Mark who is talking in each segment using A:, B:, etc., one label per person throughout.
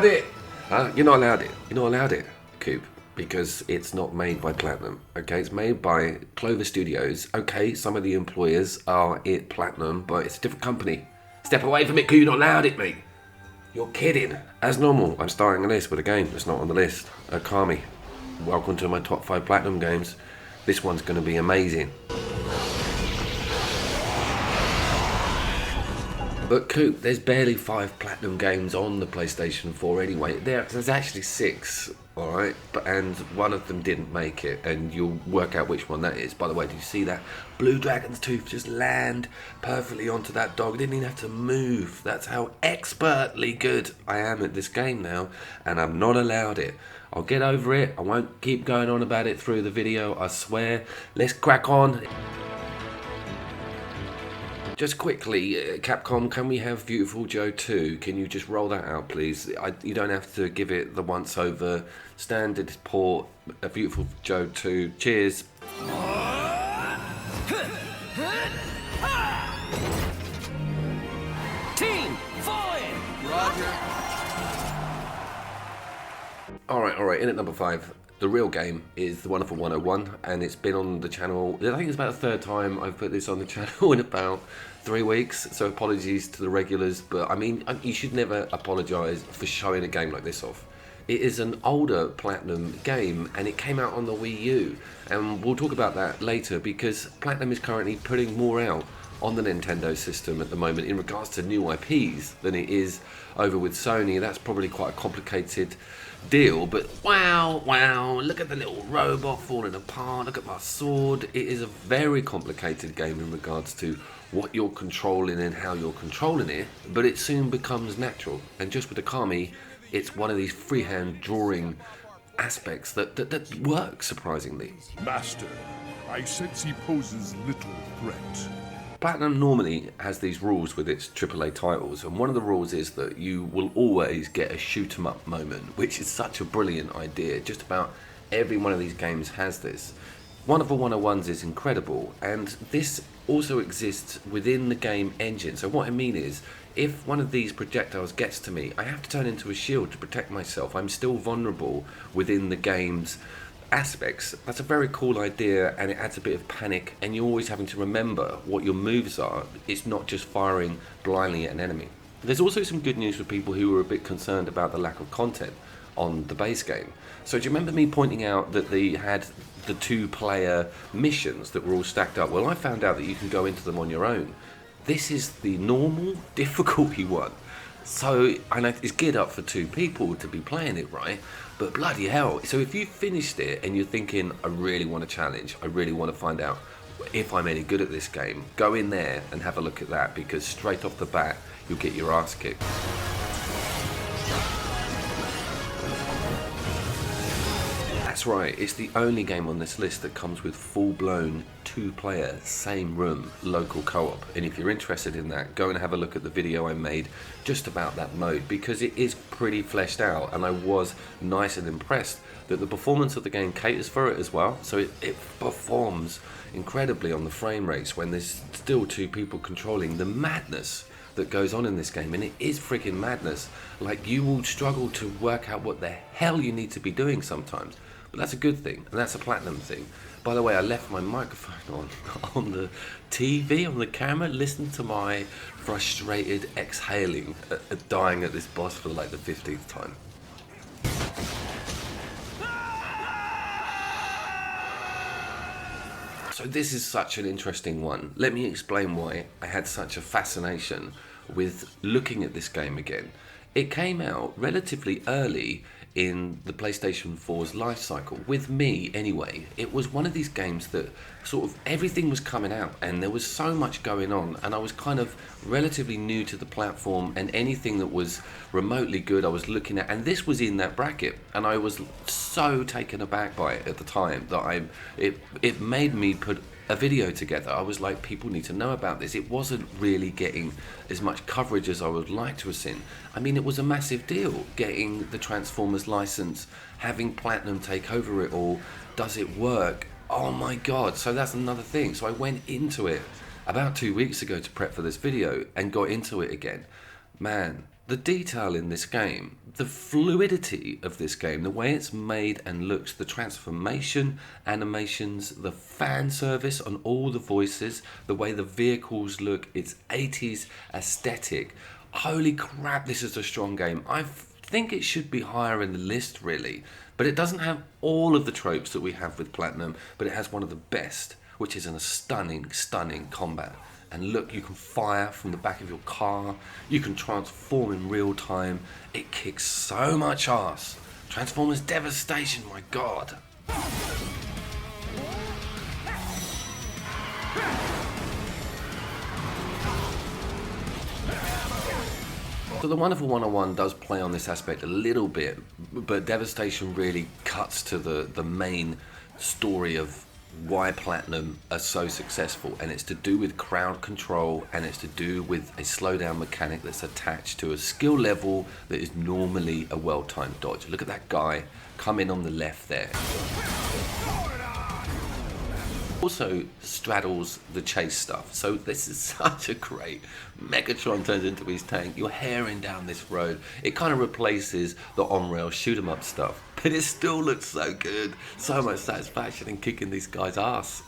A: allowed it. You're not allowed it. You're not allowed it, Coop, because it's not made by Platinum. Okay, it's made by Clover Studios. Okay, some of the employers are at Platinum, but it's a different company. Step away from it, Coop. You're not allowed it, mate. You're kidding. As normal, I'm starting a list with a game that's not on the list. Okami. Welcome to my top 5 Platinum games. This one's going to be amazing. But Coop, there's barely 5 Platinum games on the PlayStation 4 anyway. There's actually 6, alright? And one of them didn't make it, and you'll work out which one that is. By the way, did you see that? Blue Dragon's tooth just land perfectly onto that dog. Didn't even have to move. That's how expertly good I am at this game now, and I'm not allowed it. I'll get over it. I won't keep going on about it through the video, I swear. Let's crack on. Just quickly, Capcom, can we have Beautiful Joe 2? Can you just roll that out, please? You don't have to give it the once-over standard port. Beautiful Joe 2. Cheers.
B: Team, forward! Roger.
A: Alright, in at number 5. The real game is The Wonderful 101, and it's been on the channel. I think it's about the 3rd time I've put this on the channel in about 3 weeks, so apologies to the regulars, but I mean, you should never apologise for showing a game like this off. It is an older Platinum game, and it came out on the Wii U, and we'll talk about that later, because Platinum is currently putting more out on the Nintendo system at the moment in regards to new IPs than it is over with Sony. That's probably quite a complicated deal, but wow, look at the little robot falling apart, look at my sword. It is a very complicated game in regards to what you're controlling and how you're controlling it, but it soon becomes natural. And just with Okami, it's one of these freehand drawing aspects that works surprisingly.
C: Master, I sense he poses little threat.
A: Platinum normally has these rules with its AAA titles, and one of the rules is that you will always get a shoot 'em up moment, which is such a brilliant idea. Just about every one of these games has this. Wonderful 101s is incredible, and this also exists within the game engine. So what I mean is, if one of these projectiles gets to me, I have to turn into a shield to protect myself. I'm still vulnerable within the game's aspects. That's a very cool idea, and it adds a bit of panic, and you're always having to remember what your moves are. It's not just firing blindly at an enemy. There's also some good news for people who were a bit concerned about the lack of content on the base game. So do you remember me pointing out that they had the 2-player missions that were all stacked up? Well, I found out that you can go into them on your own. This is the normal difficulty one. So, I know it's geared up for 2 people to be playing it, right? But bloody hell, so if you finished it and you're thinking, I really want a challenge, I really want to find out if I'm any good at this game, go in there and have a look at that, because straight off the bat, you'll get your ass kicked. That's right, it's the only game on this list that comes with full-blown 2-player, same room, local co-op. And if you're interested in that, go and have a look at the video I made just about that mode, because it is pretty fleshed out, and I was nice and impressed that the performance of the game caters for it as well. So it performs incredibly on the frame rates when there's still 2 people controlling the madness that goes on in this game, and it is freaking madness. Like, you will struggle to work out what the hell you need to be doing sometimes. But that's a good thing, and that's a Platinum thing. By the way, I left my microphone on the TV, on the camera. Listen to my frustrated exhaling at dying at this boss for like the 15th time. So this is such an interesting one. Let me explain why I had such a fascination with looking at this game again. It came out relatively early in the PlayStation 4's life cycle, with me anyway. It was one of these games that sort of everything was coming out and there was so much going on, and I was kind of relatively new to the platform, and anything that was remotely good I was looking at, and this was in that bracket, and I was so taken aback by it at the time that it made me put a video together. I was like, people need to know about this. It wasn't really getting as much coverage as I would like to have seen. I mean, it was a massive deal getting the Transformers license, having Platinum take over it all. Does it work? Oh my god. So that's another thing. So I went into it about 2 weeks ago to prep for this video and got into it again. Man, The detail in this game, the fluidity of this game, the way it's made and looks, the transformation, animations, the fan service on all the voices, the way the vehicles look, its 80s aesthetic. Holy crap, this is a strong game. I think it should be higher in the list, really. But it doesn't have all of the tropes that we have with Platinum, but it has one of the best, which is in a stunning, stunning combat. And look, you can fire from the back of your car. You can transform in real time. It kicks so much ass. Transformers Devastation, my god. So the Wonderful 101 does play on this aspect a little bit, but Devastation really cuts to the main story of why Platinum are so successful, and it's to do with crowd control, and it's to do with a slowdown mechanic that's attached to a skill level that is normally a well-timed dodge. Look at that guy come in on the left there. Also straddles the chase stuff, so this is such a great. Megatron turns into his tank, you're herring down this road. It kind of replaces the on-rail shoot-'em-up stuff, but it still looks so good. So much satisfaction in kicking these guys' ass.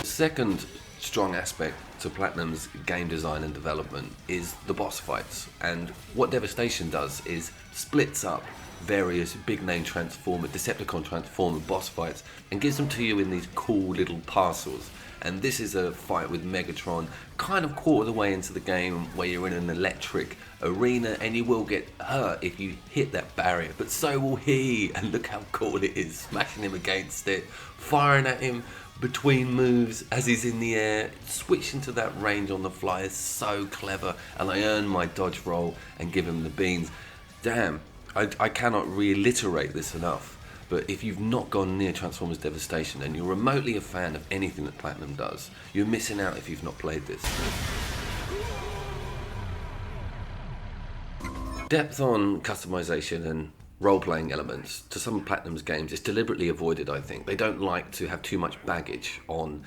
A: The second strong aspect to Platinum's game design and development is the boss fights, and what Devastation does is splits up various big name Decepticon transformer boss fights and gives them to you in these cool little parcels. And this is a fight with Megatron, kind of quarter of the way into the game, where you're in an electric arena and you will get hurt if you hit that barrier, but so will he. And look how cool it is, smashing him against it, firing at him between moves as he's in the air, switching to that range on the fly is so clever. And I earn my dodge roll and give him the beans. Damn, I cannot reiterate this enough, but if you've not gone near Transformers Devastation and you're remotely a fan of anything that Platinum does, you're missing out if you've not played this. Depth on customization and role-playing elements to some of Platinum's games is deliberately avoided, I think. They don't like to have too much baggage on,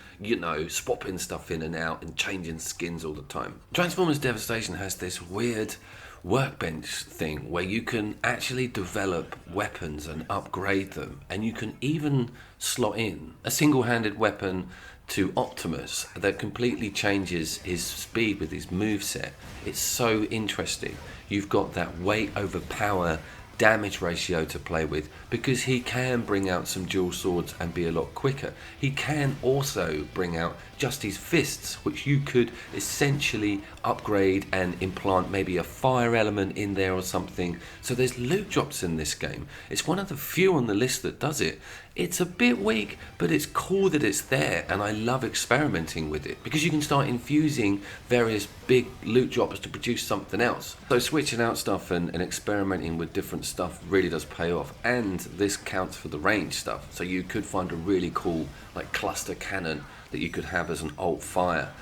A: swapping stuff in and out and changing skins all the time. Transformers Devastation has this weird workbench thing where you can actually develop weapons and upgrade them, and you can even slot in a single-handed weapon to Optimus that completely changes his speed with his moveset. It's so interesting. You've got that weight over power damage ratio to play with, because he can bring out some dual swords and be a lot quicker. He can also bring out just his fists, which you could essentially upgrade and implant maybe a fire element in there or something. So there's loot drops in this game. It's one of the few on the list that does it. It's a bit weak, but it's cool that it's there, and I love experimenting with it because you can start infusing various big loot drops to produce something else. So switching out stuff and experimenting with different stuff really does pay off, and this counts for the range stuff. So you could find a really cool cluster cannon that you could have as an alt fire.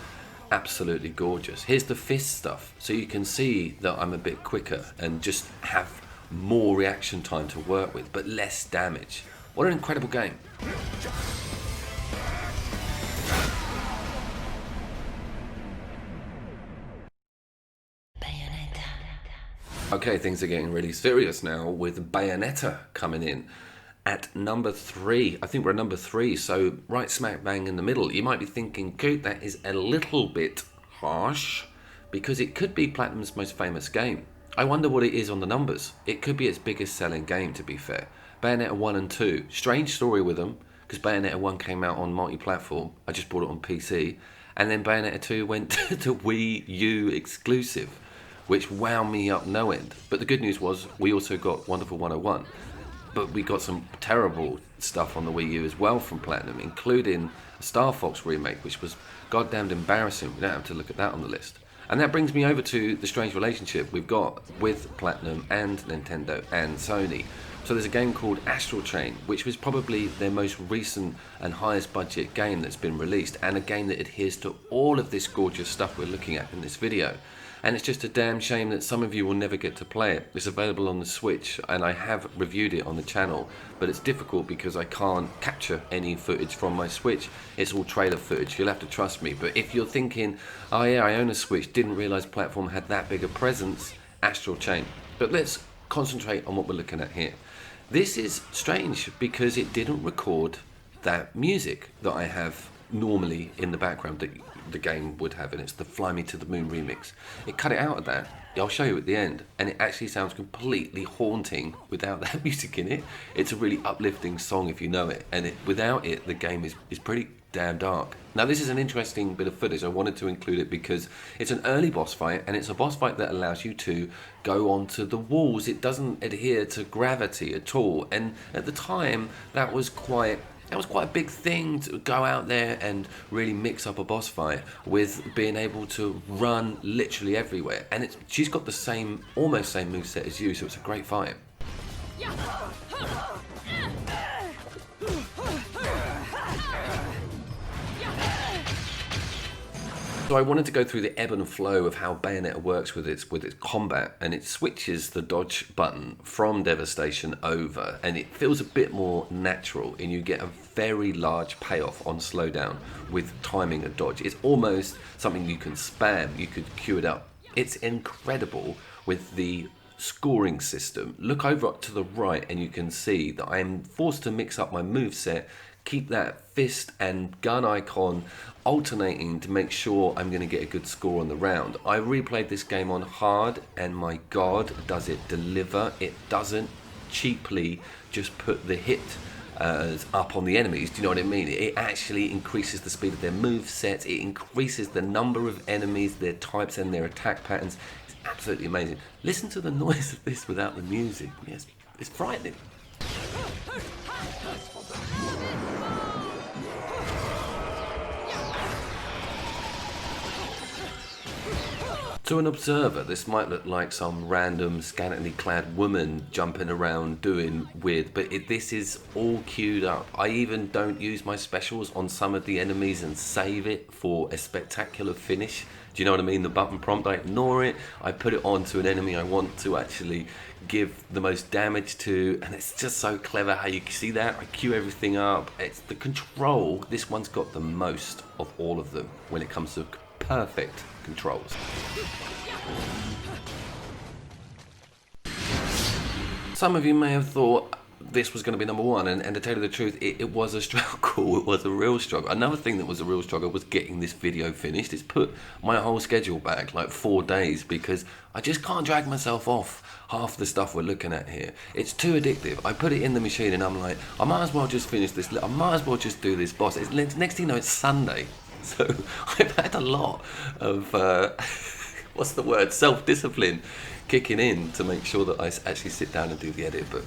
A: Absolutely gorgeous. Here's the fist stuff, so you can see that I'm a bit quicker and just have more reaction time to work with, but less damage. What an incredible game.
D: Bayonetta.
A: Okay, things are getting really serious now with Bayonetta coming in at number 3. I think we're at number 3, so right smack bang in the middle. You might be thinking, Coot, that is a little bit harsh, because it could be Platinum's most famous game. I wonder what it is on the numbers. It could be its biggest selling game, to be fair. Bayonetta 1 and 2. Strange story with them, because Bayonetta 1 came out on multi-platform. I just bought it on PC. And then Bayonetta 2 went to Wii U exclusive, which wound me up no end. But the good news was we also got Wonderful 101. But we got some terrible stuff on the Wii U as well from Platinum, including a Star Fox remake, which was goddamned embarrassing. We don't have to look at that on the list. And that brings me over to the strange relationship we've got with Platinum and Nintendo and Sony. So there's a game called Astral Chain, which was probably their most recent and highest budget game that's been released, and a game that adheres to all of this gorgeous stuff we're looking at in this video. and it's just a damn shame that some of you will never get to play it. It's available on the Switch, and I have reviewed it on the channel, but it's difficult because I can't capture any footage from my Switch. It's all trailer footage. You'll have to trust me. But if you're thinking, oh yeah, I own a Switch, didn't realise platform had that big a presence, Astral Chain. But let's concentrate on what we're looking at here. This is strange because it didn't record that music that I have normally in the background that the game would have, and it's the Fly Me to the Moon remix. It cut it out of that. I'll show you at the end, and it actually sounds completely haunting without that music in it. It's a really uplifting song if you know it, and without it the game is pretty damn dark. Now this is an interesting bit of footage. I wanted to include it because it's an early boss fight, and it's a boss fight that allows you to go onto the walls. It doesn't adhere to gravity at all, and at the time that was quite a big thing, to go out there and really mix up a boss fight with being able to run literally everywhere. And she's got the almost same moveset as you, so it's a great fight. So I wanted to go through the ebb and flow of how Bayonetta works with its combat, and it switches the dodge button from Devastation over, and it feels a bit more natural, and you get a very large payoff on slowdown with timing a dodge. It's almost something you can spam, you could queue it up. It's incredible with the scoring system. Look over to the right and you can see that I'm forced to mix up my moveset, keep that fist and gun icon alternating to make sure I'm going to get a good score on the round. I replayed this game on hard, and my god, does it deliver. It doesn't cheaply just put the hit up on the enemies, do you know what I mean? It actually increases the speed of their move sets, it increases the number of enemies, their types and their attack patterns. It's absolutely amazing. Listen to the noise of this without the music. Yes, it's frightening. To an observer, this might look like some random scantily clad woman jumping around doing weird, but this is all queued up. I even don't use my specials on some of the enemies and save it for a spectacular finish. Do you know what I mean? The button prompt, I ignore it, I put it onto an enemy I want to actually give the most damage to, and it's just so clever how you see that. I queue everything up. It's the control. This one's got the most of all of them when it comes to perfect controls. Some of you may have thought this was going to be number one, and to tell you the truth, it was a struggle. It was a real struggle. Another thing that was a real struggle was getting this video finished. It's put my whole schedule back like 4 days because I just can't drag myself off half the stuff we're looking at here. It's too addictive. I put it in the machine and I'm like, I might as well just finish this. I might as well just do this boss. Next thing you know, it's Sunday. So I've had a lot of, what's the word, self-discipline kicking in to make sure that I actually sit down and do the edit. But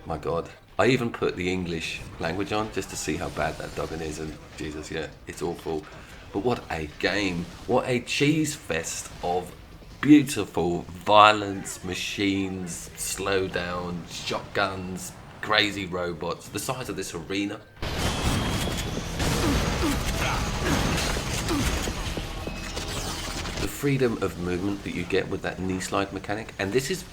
A: my God, I even put the English language on just to see how bad that dubbing is, and Jesus, yeah, it's awful. But what a game, what a cheese fest of beautiful violence, machines, slowdown, shotguns, crazy robots, the size of this arena. The freedom of movement that you get with that knee slide mechanic, and this is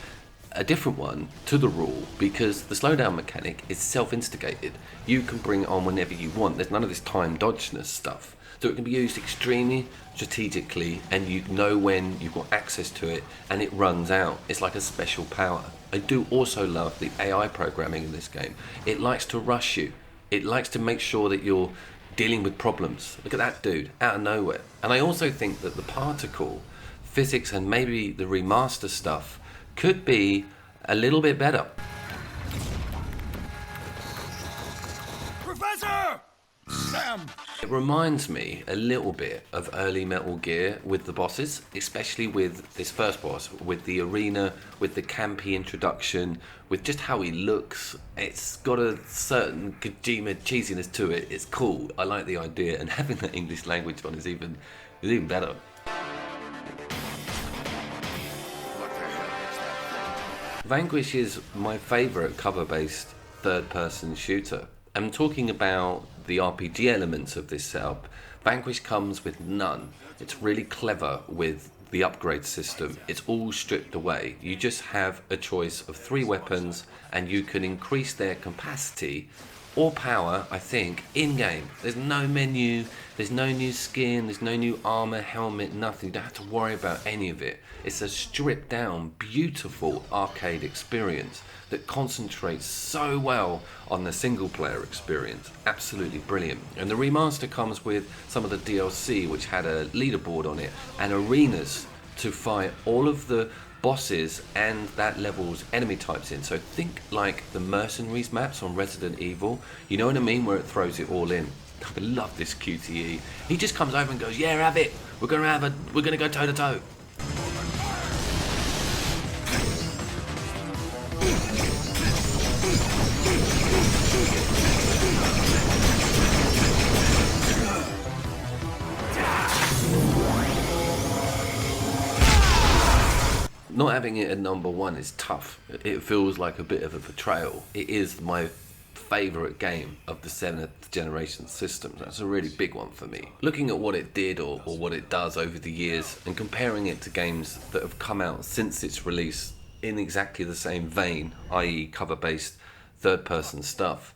A: a different one to the rule because the slowdown mechanic is self-instigated. You can bring it on whenever you want. There's none of this time dodgeness stuff. So it can be used extremely strategically, and you know when you've got access to it and it runs out. It's like a special power. I do also love the AI programming in this game. It likes to rush you. It likes to make sure that you're dealing with problems. Look at that dude, out of nowhere. And I also think that the particle physics and maybe the remaster stuff could be a little bit better.
C: Professor! Sam!
A: It reminds me a little bit of early Metal Gear with the bosses, especially with this first boss, with the arena, with the campy introduction, with just how he looks. It's got a certain Kojima cheesiness to it. It's cool. I like the idea, and having that English language on is even better. Vanquish is my favourite cover-based third-person shooter. I'm talking about the RPG elements of this setup. Vanquish comes with none. It's really clever with the upgrade system. It's all stripped away. You just have a choice of 3 weapons, and you can increase their capacity or power, I think, in-game. There's no menu, there's no new skin, there's no new armor, helmet, nothing. You don't have to worry about any of it. It's a stripped down, beautiful arcade experience that concentrates so well on the single player experience. Absolutely brilliant. And the remaster comes with some of the DLC, which had a leaderboard on it, and arenas to fight all of the bosses and that level's enemy types in. So think like the Mercenaries maps on Resident Evil, you know what I mean, where it throws it all in. I love this QTE. He just comes over and goes, yeah, have it. We're gonna go toe to toe. Not having it at number 1 is tough. It feels like a bit of a betrayal. It is my favourite game of the 7th generation systems. That's a really big one for me. Looking at what it did or what it does over the years and comparing it to games that have come out since its release in exactly the same vein, i.e. cover-based third-person stuff,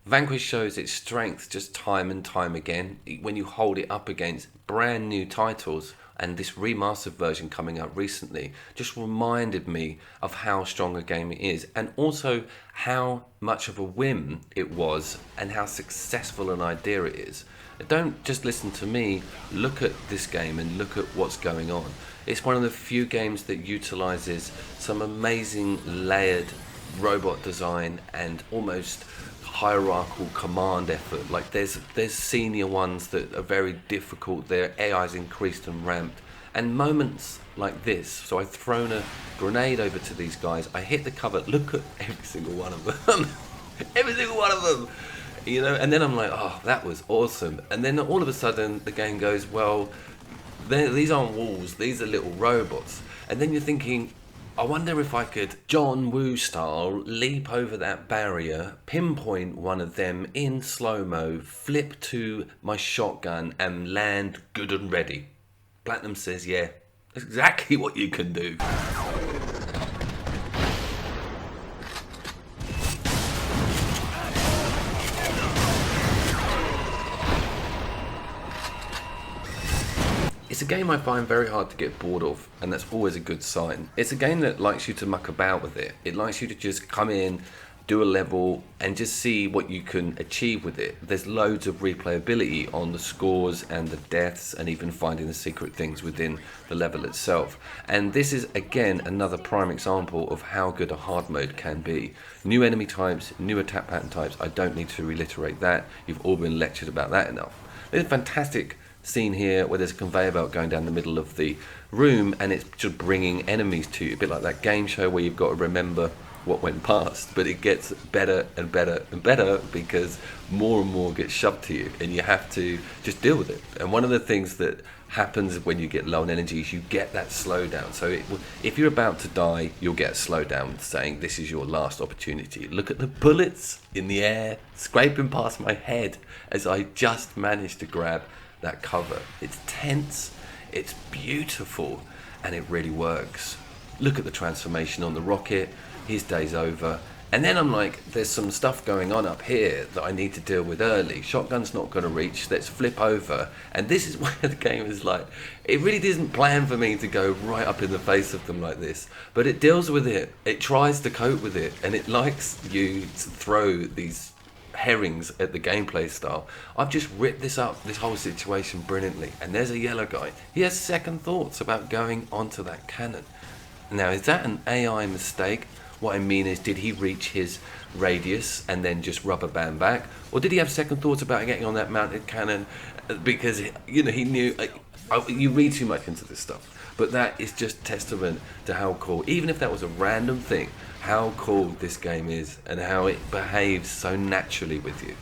A: Vanquish shows its strength just time and time again when you hold it up against brand new titles. And this remastered version coming out recently just reminded me of how strong a game it is, and also how much of a whim it was and how successful an idea it is. Don't just listen to me, look at this game and look at what's going on. It's one of the few games that utilizes some amazing layered robot design and almost hierarchical command effort. Like there's senior ones that are very difficult, their AI's increased and ramped, and moments like this. So I've thrown a grenade over to these guys, I hit the cover, look at every single one of them. Every single one of them, you know, and then I'm like, oh, that was awesome. And then all of a sudden the game goes, well, these aren't walls, these are little robots. And then you're thinking, I wonder if I could, John Woo style, leap over that barrier, pinpoint one of them in slow-mo, flip to my shotgun and land good and ready. Platinum says, yeah, that's exactly what you can do. It's a game I find very hard to get bored of, and that's always a good sign. It's a game that likes you to muck about with it. It likes you to just come in, do a level, and just see what you can achieve with it. There's loads of replayability on the scores and the deaths, and even finding the secret things within the level itself. And this is, again, another prime example of how good a hard mode can be. New enemy types, new attack pattern types, I don't need to reiterate that. You've all been lectured about that enough. There's a fantastic scene here where there's a conveyor belt going down the middle of the room, and it's just bringing enemies to you, a bit like that game show where you've got to remember what went past, but it gets better and better and better because more and more gets shoved to you and you have to just deal with it. And one of the things that happens when you get low on energy is you get that slowdown. So if you're about to die, you'll get a slowdown saying this is your last opportunity. Look at the bullets in the air scraping past my head as I just managed to grab that cover. It's tense, it's beautiful, and it really works. Look at the transformation on the rocket, his day's over. And then I'm like, there's some stuff going on up here that I need to deal with early. Shotgun's not going to reach, let's flip over. And this is where the game is like, it really didn't plan for me to go right up in the face of them like this. But it deals with it, it tries to cope with it, and it likes you to throw these herrings at the gameplay style. I've just ripped this whole situation brilliantly. And there's a yellow guy. He has second thoughts about going onto that cannon. Now, is that an AI mistake? What I mean is, did he reach his radius and then just rubber band back? Or did he have second thoughts about getting on that mounted cannon because, you know, he knew... you read too much into this stuff. But that is just testament to how cool, even if that was a random thing, how cool this game is and how it behaves so naturally with you.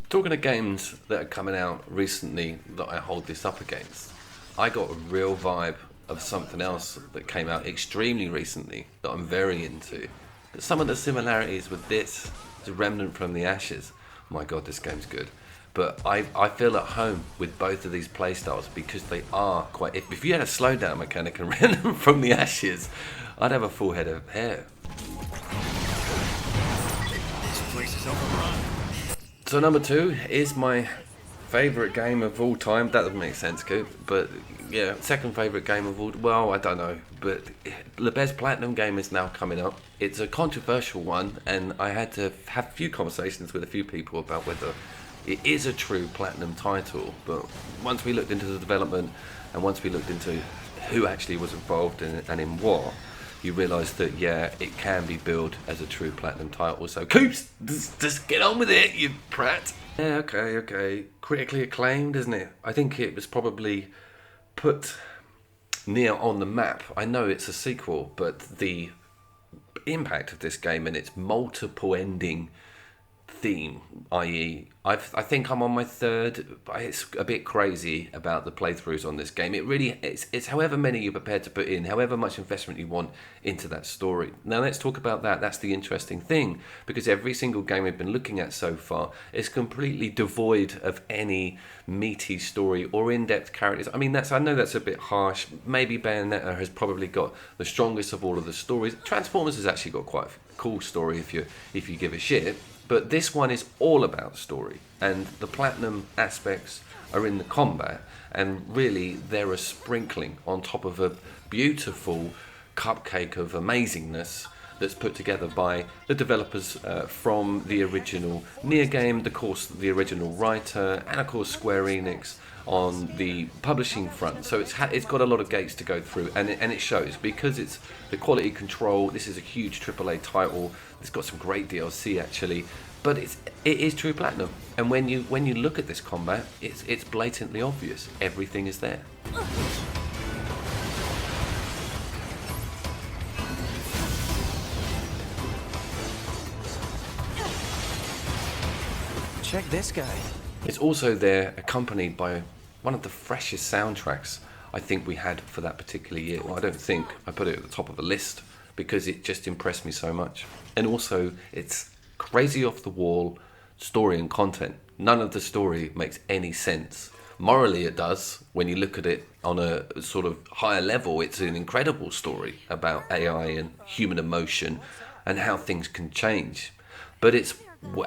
A: Talking of games that are coming out recently that I hold this up against, I got a real vibe of something else that came out extremely recently that I'm very into. Some of the similarities with this, the Remnant from the Ashes, my god, this game's good. But I feel at home with both of these playstyles because they are quite... If you had a slowdown mechanic and Remnant from the Ashes, I'd have a full head of hair.
B: This place is overrun.
A: So number 2 is my favourite game of all time. That doesn't make sense, Coop. But yeah, second favourite game of all... Well, I don't know. But the best Platinum game is now coming up. It's a controversial one, and I had to have a few conversations with a few people about whether it is a true Platinum title. But once we looked into the development, and once we looked into who actually was involved in it and in what, you realise that, yeah, it can be billed as a true Platinum title. So, Coops, just get on with it, you prat. Yeah, okay. Critically acclaimed, isn't it? I think it was probably put Nier on the map. I know it's a sequel, but the impact of this game and its multiple ending theme, i.e. I think I'm on my third. It's a bit crazy about the playthroughs on this game. It's however many you're prepared to put in, however much investment you want into that story. Now let's talk about that. That's the interesting thing, because every single game we've been looking at so far is completely devoid of any meaty story or in-depth characters. I mean, I know that's a bit harsh. Maybe Bayonetta has probably got the strongest of all of the stories. Transformers has actually got quite a cool story if you give a shit. But this one is all about story, and the Platinum aspects are in the combat, and really they're a sprinkling on top of a beautiful cupcake of amazingness that's put together by the developers from the original Nier game, the original writer, and of course Square Enix on the publishing front. So it's got a lot of gates to go through, and it shows, because it's the quality control. This is a huge AAA title. It's got some great DLC actually, but it is true Platinum. And when you look at this combat, it's blatantly obvious. Everything is there.
B: Check this guy.
A: It's also there accompanied by one of the freshest soundtracks I think we had for that particular year. Well, I don't think. I put it at the top of the list because it just impressed me so much. And also, it's crazy off the wall story and content. None of the story makes any sense. Morally it does. When you look at it on a sort of higher level, it's an incredible story about AI and human emotion and how things can change. But it's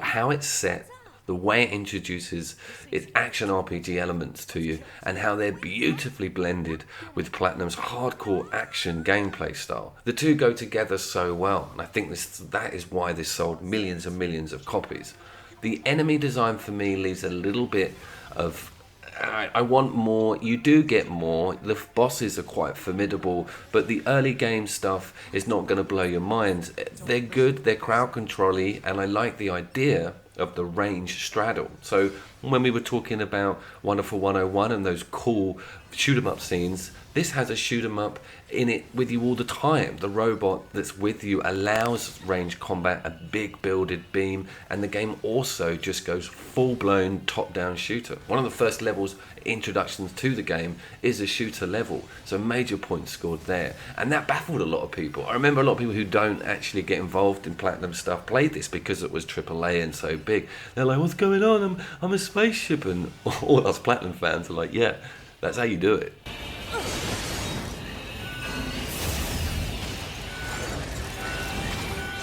A: how it's set, the way it introduces its action RPG elements to you, and how they're beautifully blended with Platinum's hardcore action gameplay style. The two go together so well, and I think that is why this sold millions and millions of copies. The enemy design for me leaves a little bit of... I want more. You do get more. The bosses are quite formidable, but the early game stuff is not going to blow your mind. They're good, they're crowd control-y, and I like the idea of the range straddle. So when we were talking about Wonderful 101 and those cool shoot 'em up scenes, this has a shoot 'em up in it with you all the time. The robot that's with you allows range combat, a big builded beam, and the game also just goes full-blown top-down shooter. One of the first levels, introductions to the game, is a shooter level, so major points scored there, and that baffled a lot of people. I remember a lot of people who don't actually get involved in Platinum stuff played this because it was AAA and so big. They're like, what's going on? I'm a spaceship, and all us Platinum fans are like, yeah, that's how you do it.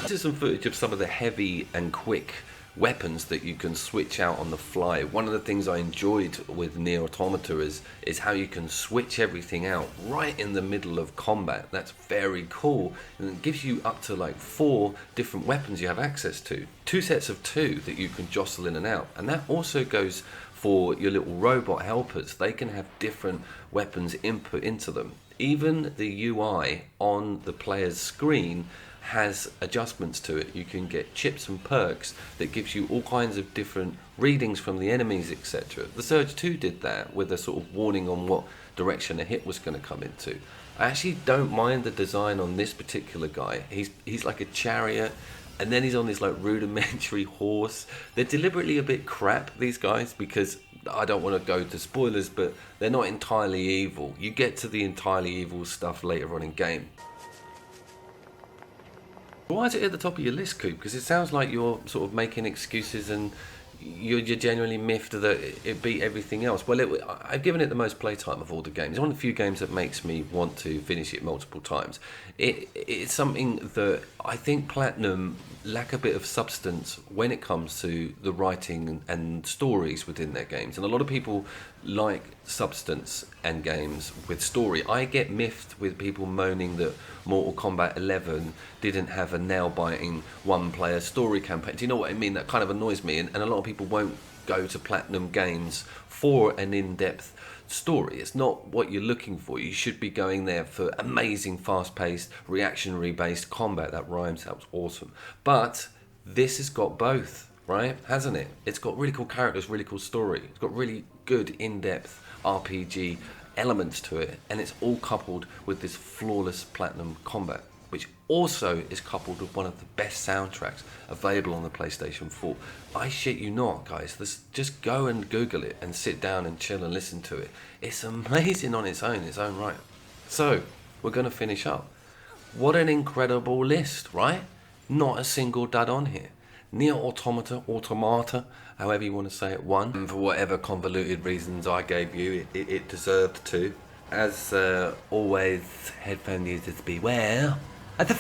A: This is some footage of some of the heavy and quick weapons that you can switch out on the fly. One of the things I enjoyed with Nier Automata is how you can switch everything out right in the middle of combat. That's very cool, and it gives you up to like 4 different weapons you have access to. 2 sets of 2 that you can jostle in and out, and that also goes for your little robot helpers. They can have different weapons input into them. Even the UI on the player's screen has adjustments to it. You can get chips and perks that gives you all kinds of different readings from the enemies, etc. The Surge 2 did that with a sort of warning on what direction a hit was going to come into. I actually don't mind the design on this particular guy. He's like a chariot, and then he's on this like rudimentary horse. They're deliberately a bit crap, these guys, because I don't want to go to spoilers, but they're not entirely evil. You get to the entirely evil stuff later on in game. Why is it at the top of your list, Coop? Because it sounds like you're sort of making excuses and you're genuinely miffed that it beat everything else. Well, I've given it the most playtime of all the games. It's one of the few games that makes me want to finish it multiple times. It's something that I think Platinum lack a bit of substance when it comes to the writing and stories within their games. And a lot of people like substance and games with story. I get miffed with people moaning that Mortal Kombat 11 didn't have a nail-biting one-player story campaign. Do you know what I mean? That kind of annoys me, and a lot of people won't go to Platinum Games for an in-depth story. It's not what you're looking for. You should be going there for amazing, fast-paced, reactionary-based combat. That rhymes, that was awesome. But this has got both, right? Hasn't it? It's got really cool characters, really cool story. It's got really good in-depth RPG elements to it, and it's all coupled with this flawless Platinum combat, which also is coupled with one of the best soundtracks available on the PlayStation 4. I shit you not, guys. Just go and Google it and sit down and chill and listen to it. It's amazing on its own right. So, we're going to finish up. What an incredible list, right? Not a single dud on here. Nier Automata, however you want to say it, won. And for whatever convoluted reasons I gave you, it deserved to. As always, headphone users beware. At the